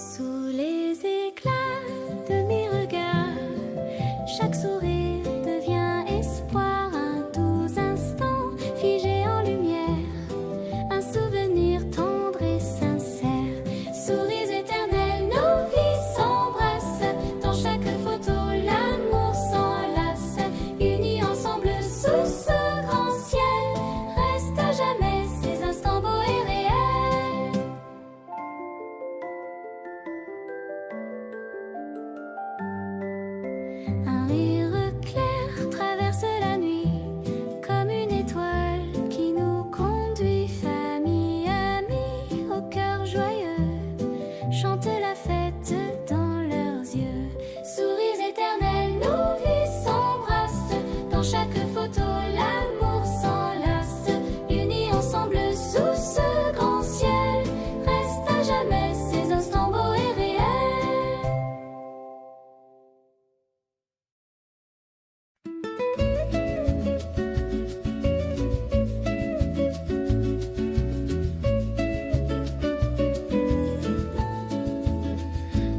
Sous les éclats de mes regards, chaque sourire devient espoir, un doux instant figé en lumière, un souvenir tendre et sincère. Souris éternels, nos vies s'embrassent, dans chaque photo l'amour s'enlace, unis ensemble sous ce grand ciel, reste à jamais ces instants beaux et réels. Un rire clair traverse la nuit, comme une étoile qui nous conduit. Famille, amis, au cœur joyeux, chante la fête dans leurs yeux. Sourires éternels, nos vies s'embrassent, dans chaque photo l'amour s'enlace, unis ensemble sous ce grand ciel, reste à jamais ces instants beaux et réels.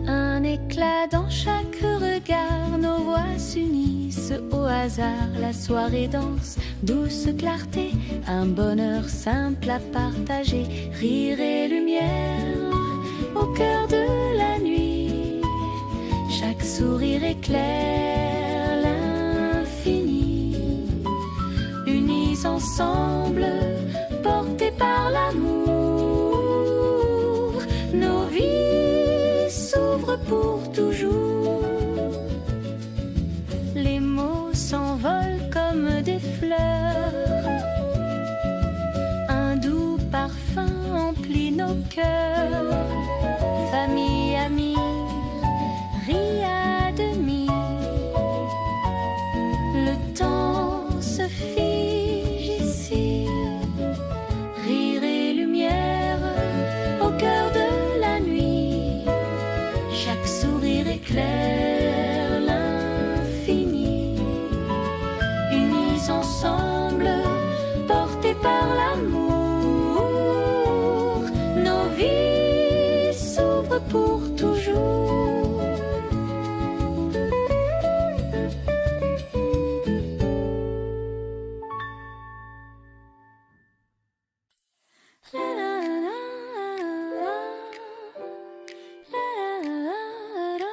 Un éclat dans chaque regard, nos voix s'unissent au hasard. La soirée danse, douce clarté, un bonheur simple à partager. Rire et lumière au cœur de la nuit, chaque sourire éclaire l'infini. Unis ensemble, portés par l'amour, nos vies s'ouvrent pour toujours. Les mots s'envolent comme des fleurs, un doux parfum emplit nos cœurs. Famille, amis, rit à demi, le temps se fige ici. Rire et lumière au cœur de la nuit, chaque sourire éclaire l'infini. Unis ensemble, portés par l'amour, nos vies s'ouvrent pour toujours. La la la la, la la la la.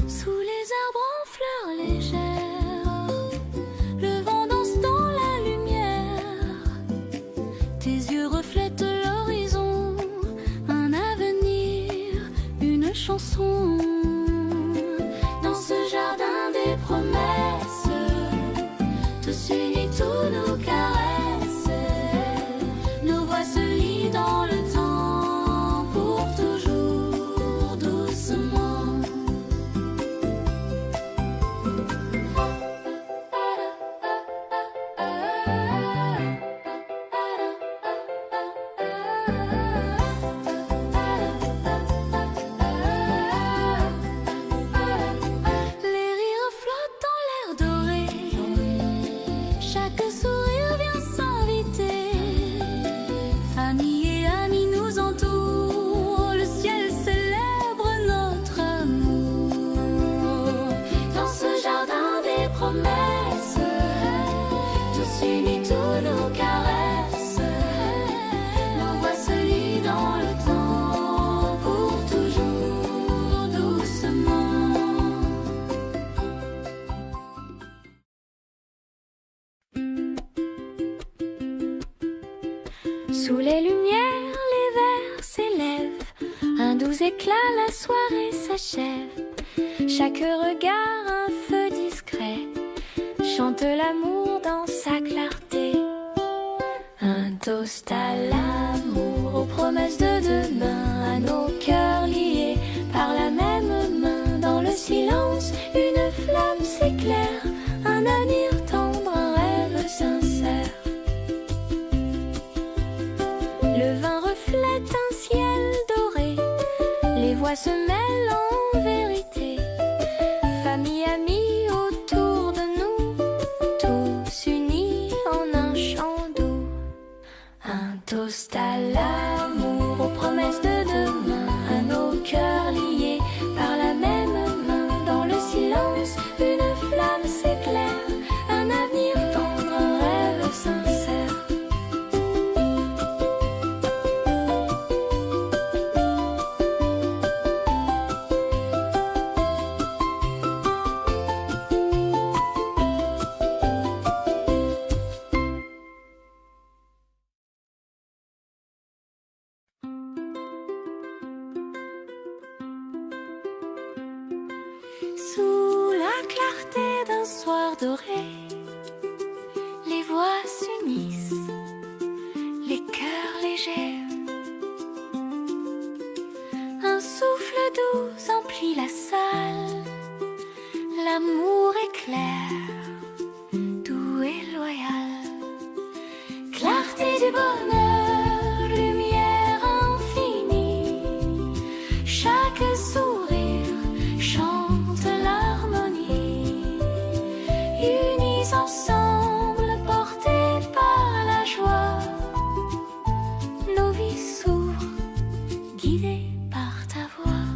Sous les arbres en fleurs légères, le vent danse dans la lumière. Tes yeux reflètent l'horizon, un avenir, une chanson. Dans ce jardin des promesses, tous unis, tous nos caresses, nos voix se lient dans le temps pour toujours, doucement. Les rires flottent dans l'air doré, chaque sourire vient s'inviter. Famille et amis nous entourent, le ciel célèbre notre amour. Dans ce jardin des promesses, tous unis, tous nos caresses, nos voix se lient dans le temps pour toujours, doucement. Sous les lumières, les vers s'élèvent, un doux éclat, la soirée s'achève. Chaque regard, un feu discret, chante l'amour dans sa clarté. Un toast à l'amour, aux promesses de demain, à nos cœurs liés par la même main. Dans le silence, une flamme s'éclaire, un avenir tendre, un rêve sincère. Le vin reflète un ciel doré, les voix se mêlent en vérité. Famille, amis autour de nous, la clarté d'un soir doré, les voix s'unissent, les cœurs légers. Un souffle doux emplit la salle, l'amour est clair, doux et loyal. Clarté du bonheur, lumière infinie, chaque sourire chante l'harmonie. Unis ensemble, portés par la joie, nos vies s'ouvrent, guidées par ta voix.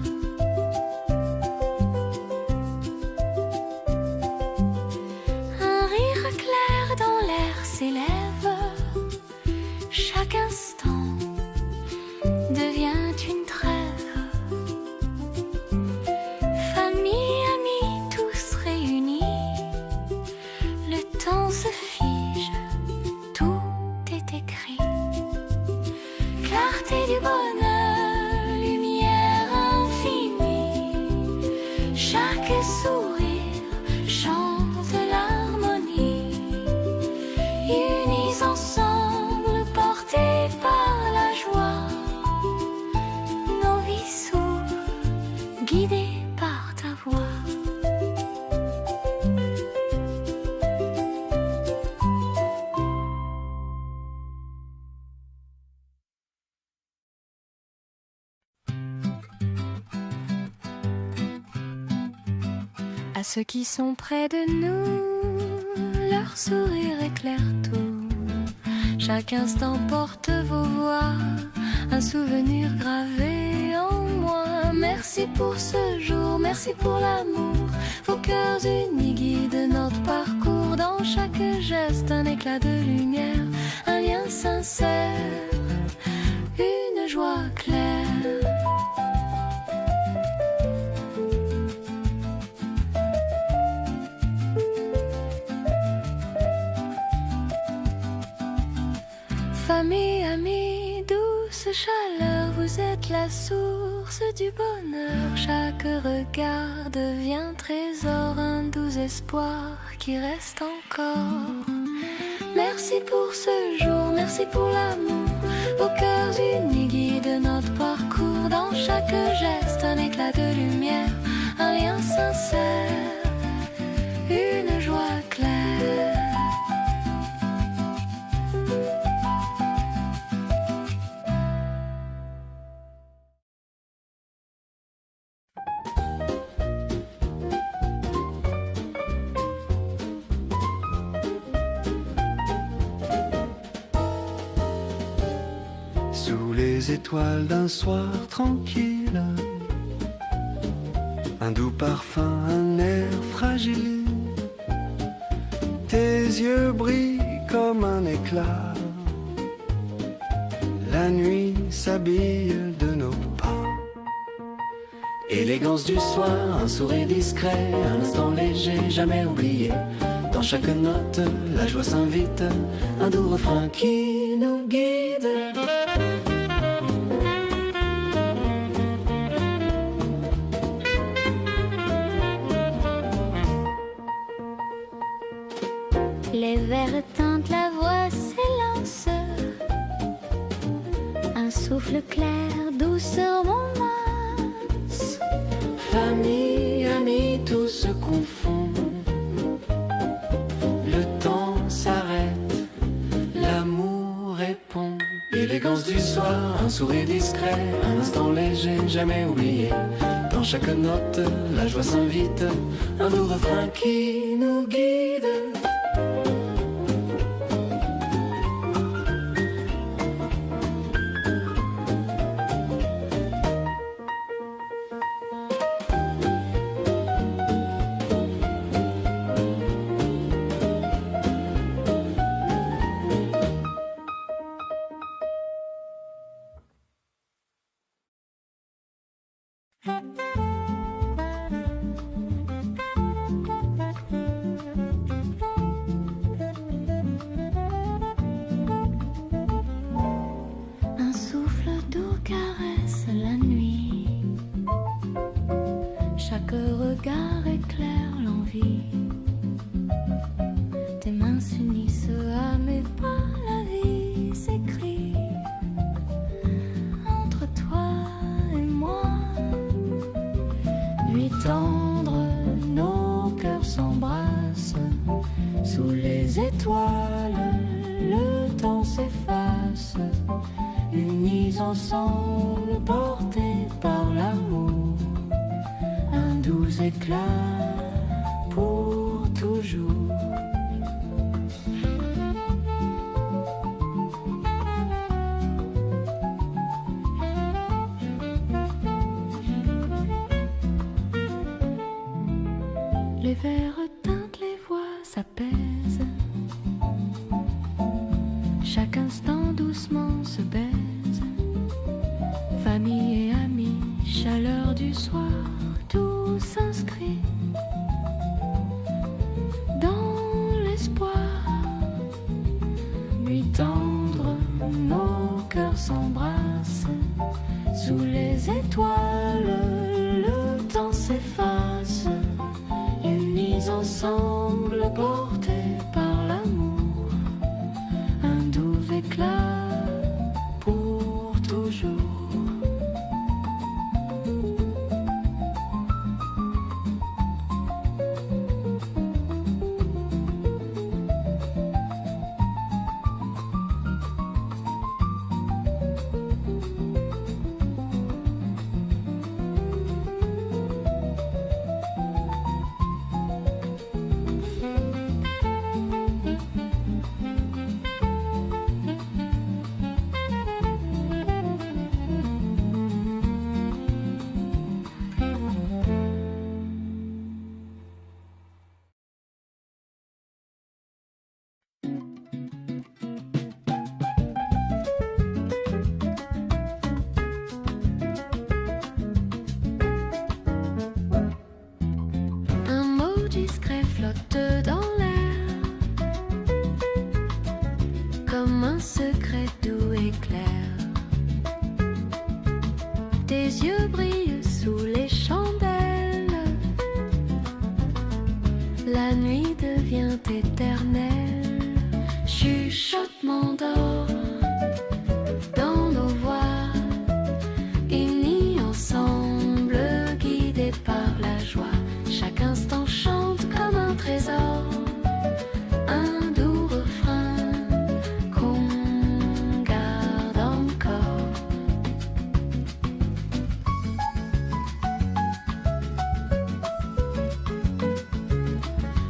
Un rire clair dans l'air s'élève, chaque instant devient une trêve. Famille, amis, tous réunis, le temps se fige, tout est écrit. Clarté du bonheur, lumière infinie, chaque sourire chante l'harmonie. Unis ensemble, portés par la joie, nos vies s'ouvrent, guidées par ta voix. À ceux qui sont près de nous, leur sourire éclaire tout. Chaque instant porte vos voix, un souvenir gravé en moi. Merci pour ce jour, merci pour l'amour. Vos cœurs unis guident notre parcours. Dans chaque geste, un éclat de lumière, un lien sincère, une joie claire. Famille, amis, douce chaleur, vous êtes la source du bonheur. Chaque regard devient trésor, un doux espoir qui reste encore. Merci pour ce jour, merci pour l'amour. Vos cœurs unis guident notre parcours. Dans chaque geste, un éclat de lumière, un lien sincère, une joie claire. Sous les étoiles d'un soir tranquille, un doux parfum, un air fragile. Tes yeux brillent comme un éclat. La nuit s'habille de nos pas. Élégance du soir, un sourire discret, un instant léger, jamais oublié. Dans chaque note, la joie s'invite, un doux refrain qui nous guide. Les vers teintent, la voix s'élance, un souffle clair, douceur romance. Famille, amis, tout se confond. Le temps s'arrête, l'amour répond. Élégance du soir, un sourire discret, un instant léger, jamais oublié. Dans chaque note, la joie s'invite, un doux refrain qui nous guide. Un souffle doux caresse la nuit, chaque regard éclaire l'envie. Nuit tendre, nos cœurs s'embrassent. Sous les étoiles, le temps s'efface. Unis ensemble, portés par l'amour. Un doux éclat pour toujours. Les vers teintent, les voix s'apaisent. Chaque instant doucement se baise. Famille et amis, chaleur du soir, tout s'inscrit dans l'espoir. Nuit tendre, nos cœurs s'embrassent. Sous les étoiles, le temps s'efface. Unis ensemble, portés par l'amour, un doux éclat pour toujours. Discret flotte dans l'air, comme un secret doux et clair. Tes yeux brillent sous les chandelles, la nuit devient éternelle. Chuchotement d'or dans nos voix, unis ensemble, guidés par la joie. Chaque instant chante comme un trésor, un doux refrain qu'on garde encore.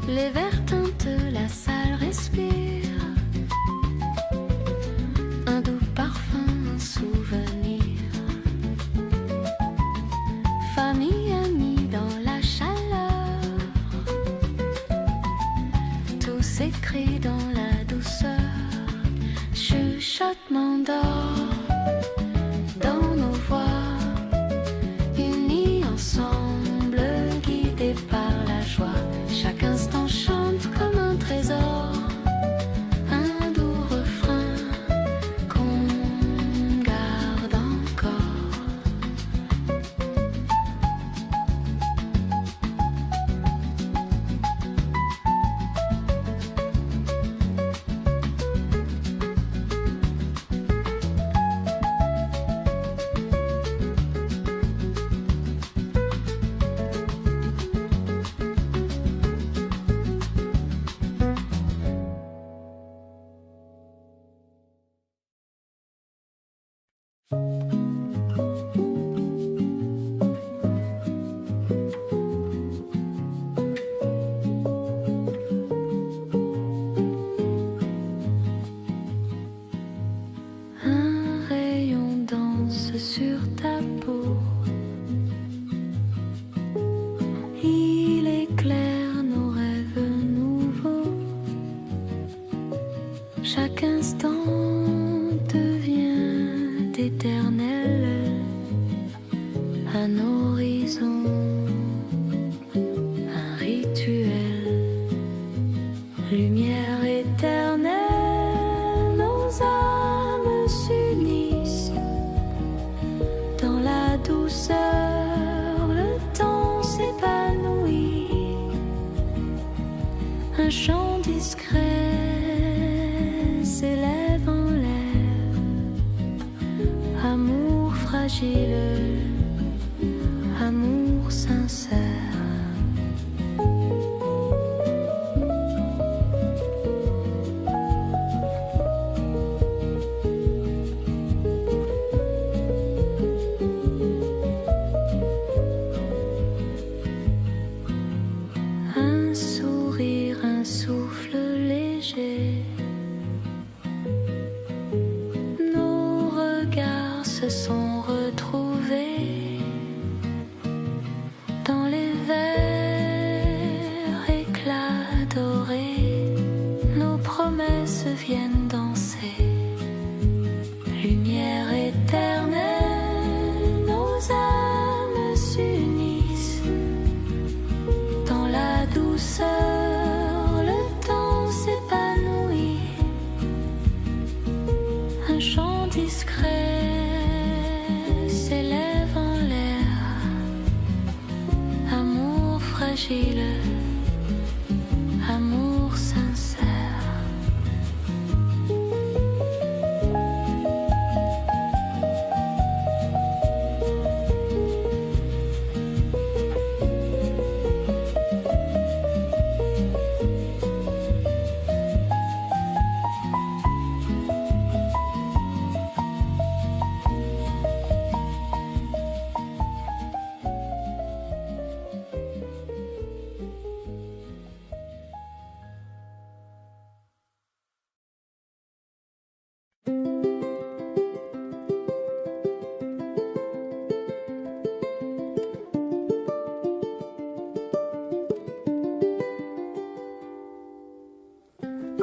Les verres teintent, la salle respire, un doux parfum, un souvenir. Famille, amis dans la chaleur, tout s'écrit dans la douceur. Chuchotement d'or dans nos voix, unis ensemble, guidés par la joie. Chaque instant chante comme un trésor, un doux refrain qu'on garde encore. Un rayon danse sur ta peau, il éclaire nos rêves nouveaux. Chaque instant devient éternel, un horizon, un rituel, lumière éternelle. Nos âmes s'unissent dans la douceur, le temps s'épanouit. Un chant discret s'élève en l'air, amour fragile, amour sincère. douceur, le temps s'épanouit. Un chant discret s'élève en l'air. Amour fragile, amour sincère.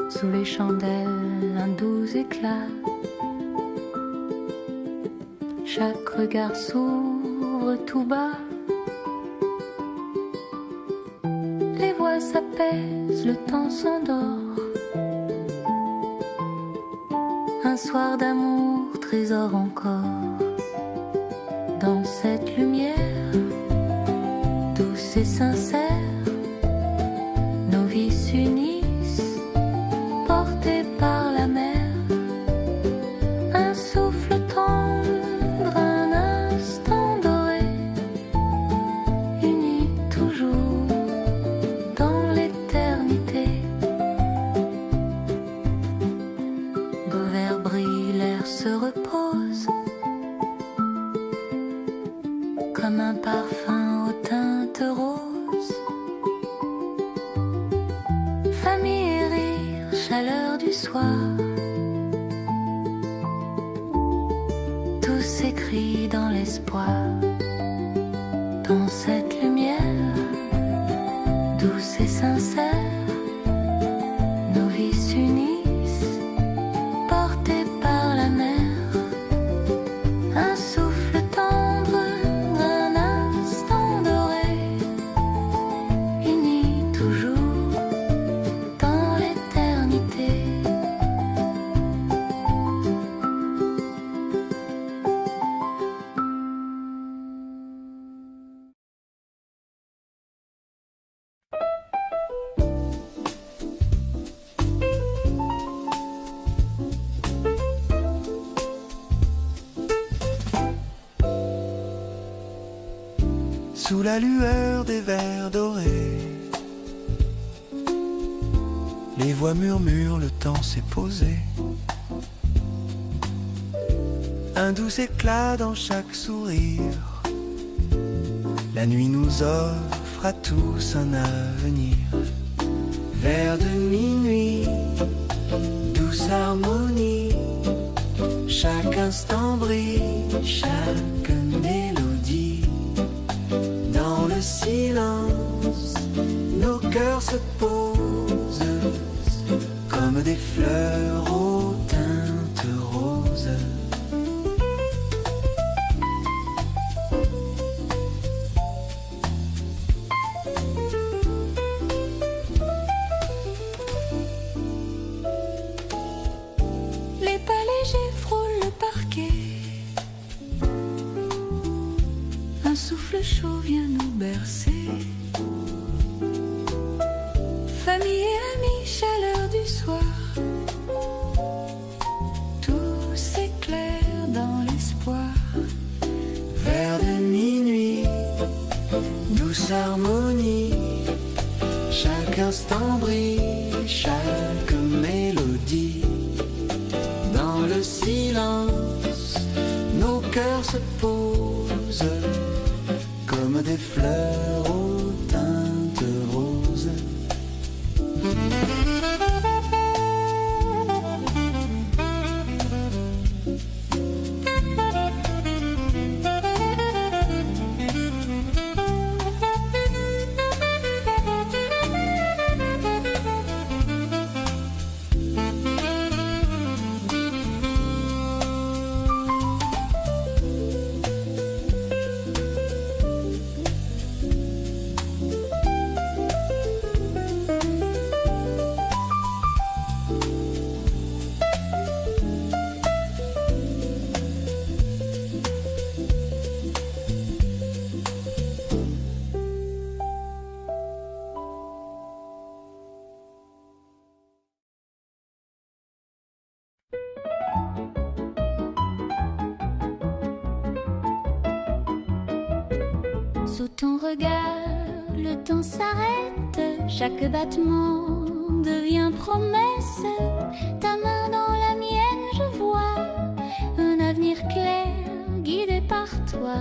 Sous les chandelles, un doux éclat. Chaque regard s'ouvre tout bas. Les voix s'apaisent, le temps s'endort. Un soir d'amour, trésor encore. Dans cette lumière, douce et sincère, nos vies s'unissent, portées par la mer. Un souffle tendre, un instant doré, unis toujours dans l'éternité. Beau verre brille, l'air se repose, comme un parfum aux teintes roses. Famille et rire, chaleur du soir, tout s'écrit dans l'espoir. Dans cette lumière, douce et sincère, nos vies s'unissent, portées par la mer. Un souffle tendre, un instant doré, unis toujours dans l'éternité. Sous la lueur des verres dorés, les voix murmurent, le temps s'est posé. Un doux éclat dans chaque sourire, la nuit nous offre à tous un avenir. Vers de minuit, douce harmonie, chaque instant brille, chaque mélodie. Dans le silence, nos cœurs se posent comme des fleurs aux teintes roses. Les pas légers frôlent le parquet. Un souffle chaud vient nous bercer. Famille et amis, chaleur du soir, tout s'éclaire dans l'espoir. Vers de minuit, douce harmonie, chaque instant brille, chaque mélodie. Dans le silence, nos cœurs se posent comme des fleurs aux teintes roses. Sous ton regard, le temps s'arrête. Chaque battement devient promesse. Ta main dans la mienne, je vois un avenir clair guidé par toi.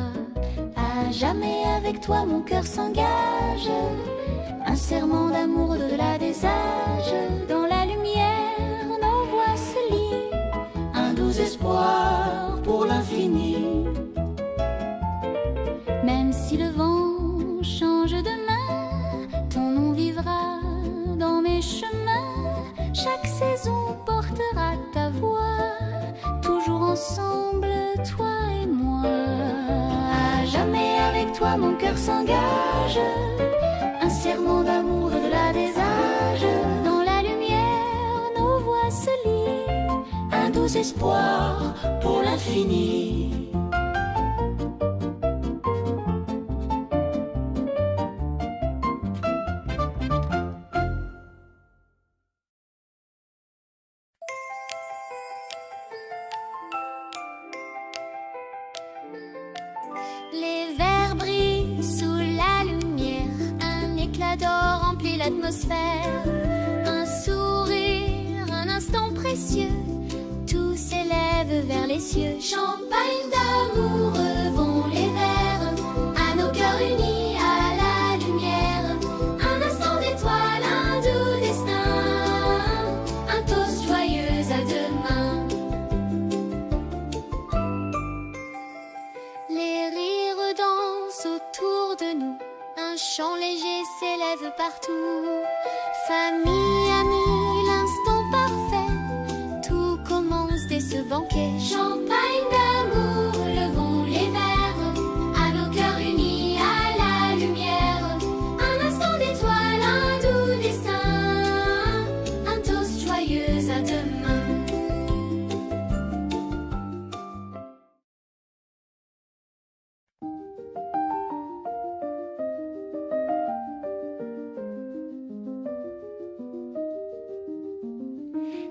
À jamais avec toi, mon cœur s'engage. Un serment d'amour au-delà des âges. Dans la lumière, nos voix se lient. Un doux espoir pour l'infini. Même si le vent change de main, ton nom vivra dans mes chemins. Chaque saison portera ta voix. Toujours ensemble, toi et moi. À jamais avec toi, mon cœur s'engage. Un serment d'amour au-delà des âges. Dans la lumière, nos voix se lient. Un doux espoir pour l'infini. Les verres brillent sous la lumière. Un éclat d'or remplit l'atmosphère. Un sourire, un instant précieux. Tout s'élève vers les cieux. Champagne d'amour, vont les verres. À nos cœurs unis, à la lumière. Un instant d'étoile, un doux destin. Un toast joyeux à demain. Les rires dansent autour de nous. Un chant léger s'élève partout. Famille, amis, l'instant parfait. Tout commence dès ce banquet. Champagne d'amour, levons les verres. À nos cœurs unis, à la lumière. Un instant d'étoile, un doux destin. Un toast joyeux à demain.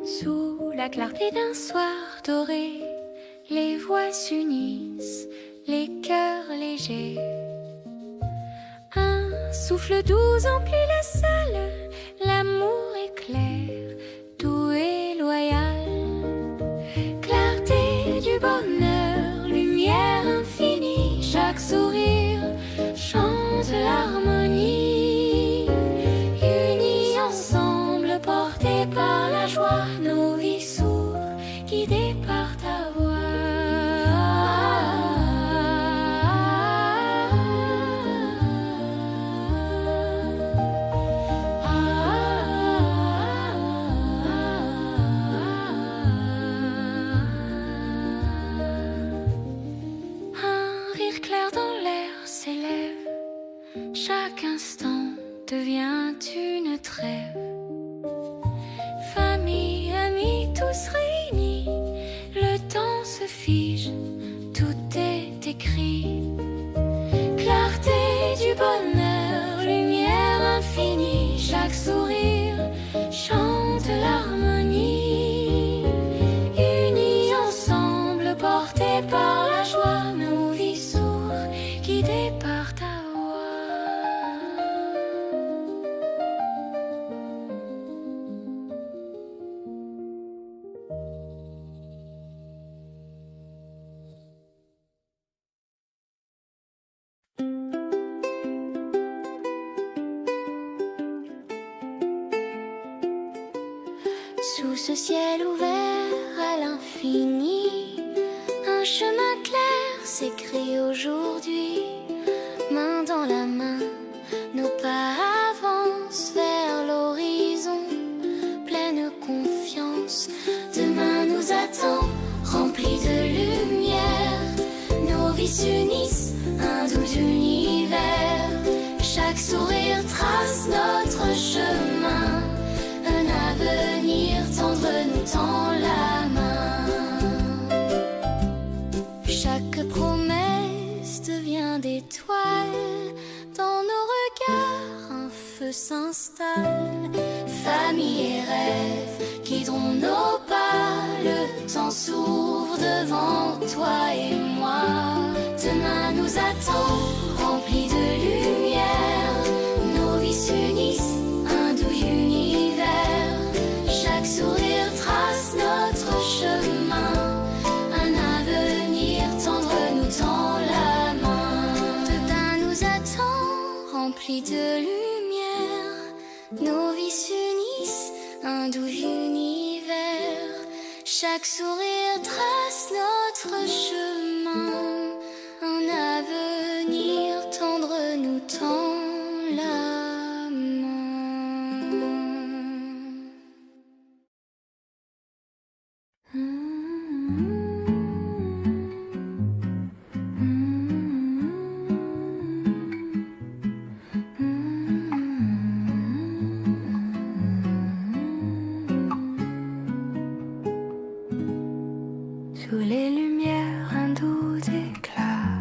Sous la clarté d'un soir doré, les voix s'unissent, les cœurs légers. Un souffle doux emplit la salle, l'amour est clair, doux et loyal. Clarté du bonheur, lumière infinie, chaque sourire chante l'harmonie. Unis ensemble, portés par la joie, nos vies sourdes, guidées par ta voix. Un rire clair dans l'air s'élève, chaque instant devient une trêve. Famille, amis, tous réunis, le temps se fige, tout est écrit. Clarté du bonheur, lumière infinie, chaque sourire chante l'harmonie. Unis ensemble, portés par la joie, nos vies sourdes, guidées par ta Sous ce ciel ouvert à l'infini, un chemin clair s'écrit aujourd'hui. Main dans la main, nos pas avancent vers l'horizon. Pleine confiance, demain nous attend, rempli de lumière. Nos vies s'unissent, un doux univers. Chaque sourire trace notre chemin. Un avenir tendre nous tend la main. Chaque promesse devient d'étoiles. Dans nos regards, un feu s'installe. Famille et rêve guideront nos pas. Le temps s'ouvre devant toi et moi. Demain nous attend, rempli de remplis de lumière. Nos vies s'unissent, un doux univers. Chaque sourire trace notre chemin. Un avenir tendre nous tend la main. Sous les lumières, un doux éclat,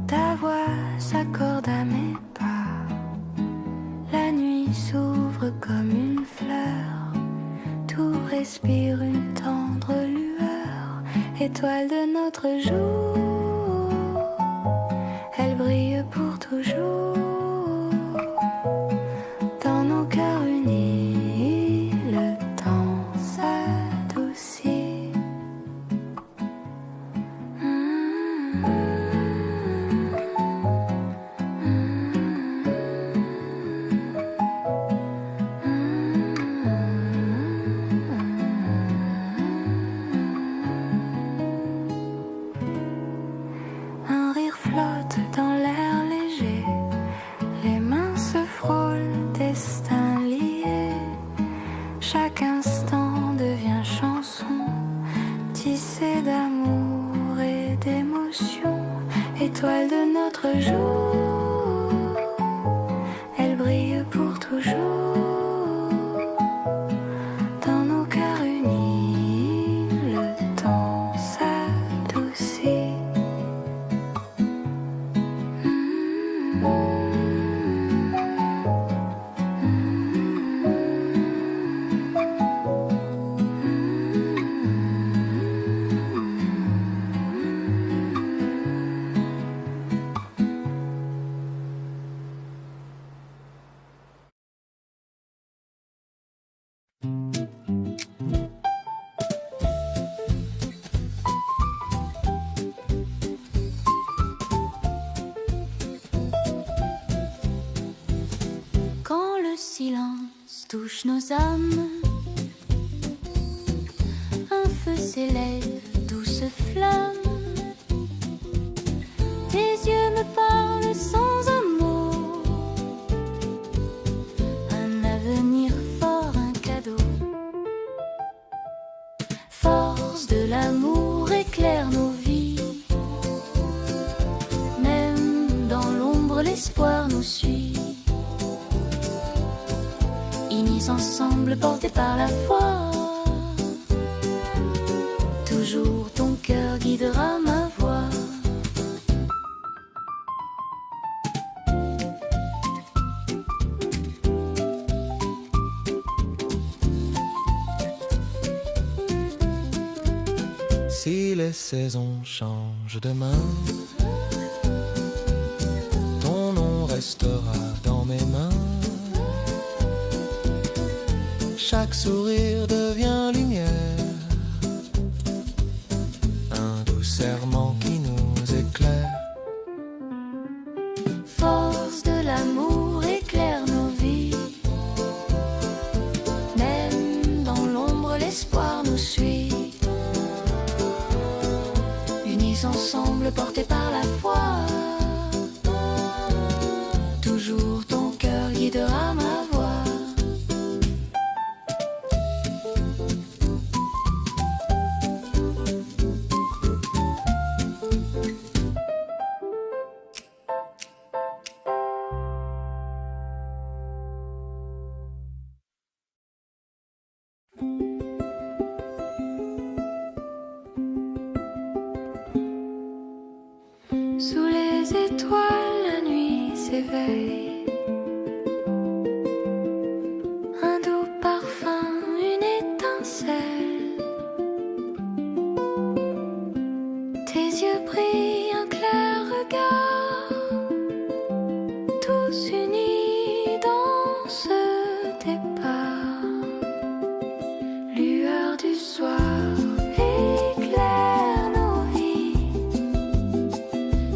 ta voix s'accorde à mes pas. La nuit s'ouvre comme une fleur, tout respire une tendre lueur. Étoile de notre jour, elle brille pour toujours. Dans nos cœurs unis, le temps s'adoucit. Un rire flotte dans l'air léger, les mains se frôlent, destin lié. Chaque instant devient chanson, tissée d'amour et d'émotion. Étoile de notre jour, elle brille pour toujours. Dans nos cœurs unis, le temps s'adoucit. Quand le silence touche nos âmes, un feu s'élève, douce flamme. Tes yeux me parlent sans un mot, un avenir fort, un cadeau. Force de l'amour éclaire nos vies, même dans l'ombre l'espoir nous suit. Unis ensemble, portés par la foi, toujours ton cœur guidera ma voix. Si les saisons changent demain, ton nom restera dans mes mains. Chaque sourire devient lumière, un doux serment qui nous éclaire. Force de l'amour éclaire nos vies, même dans l'ombre l'espoir nous suit. Unis ensemble, portés par la foi, toujours ton cœur guidera ma voix. Sous les étoiles, la nuit s'éveille. Un doux parfum, une étincelle. Tes yeux brillent, un clair regard. Tous unis dans ce départ. Lueur du soir éclaire nos vies.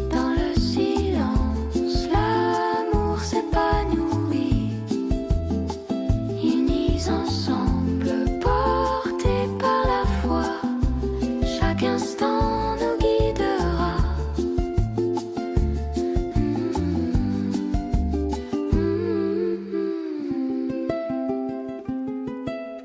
Dans le silence, l'amour chaque instant